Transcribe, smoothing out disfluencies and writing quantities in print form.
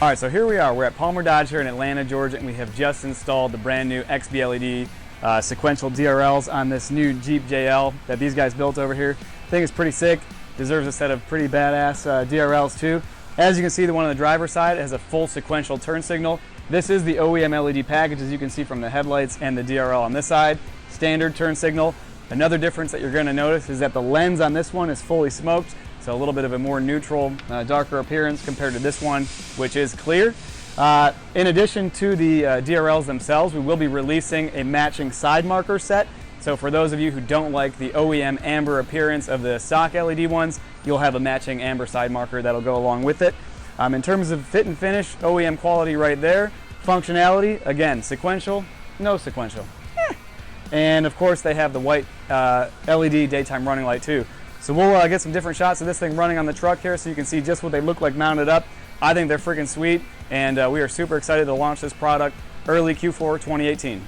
All right, so here we are. We're at Palmer Dodge here in Atlanta, Georgia, and we have just installed the brand new XB LED sequential DRLs on this new Jeep JL that these guys built over here. Thing is pretty sick. Deserves a set of pretty badass DRLs too. As you can see, the one on the driver's side has a full sequential turn signal. This is the OEM LED package, as you can see from the headlights and the DRL on this side. Standard turn signal. Another difference that you're going to notice is that the lens on this one is fully smoked, so a little bit of a more neutral, darker appearance compared to this one, which is clear. In addition to the DRLs themselves, we will be releasing a matching side marker set. So for those of you who don't like the OEM amber appearance of the stock LED ones, you'll have a matching amber side marker that'll go along with it. In terms of fit and finish, OEM quality right there. Functionality, again, sequential, no sequential. And of course they have the white LED daytime running light too. So we'll get some different shots of this thing running on the truck here so you can see just what they look like mounted up. I think they're freaking sweet, and we are super excited to launch this product early Q4 2018.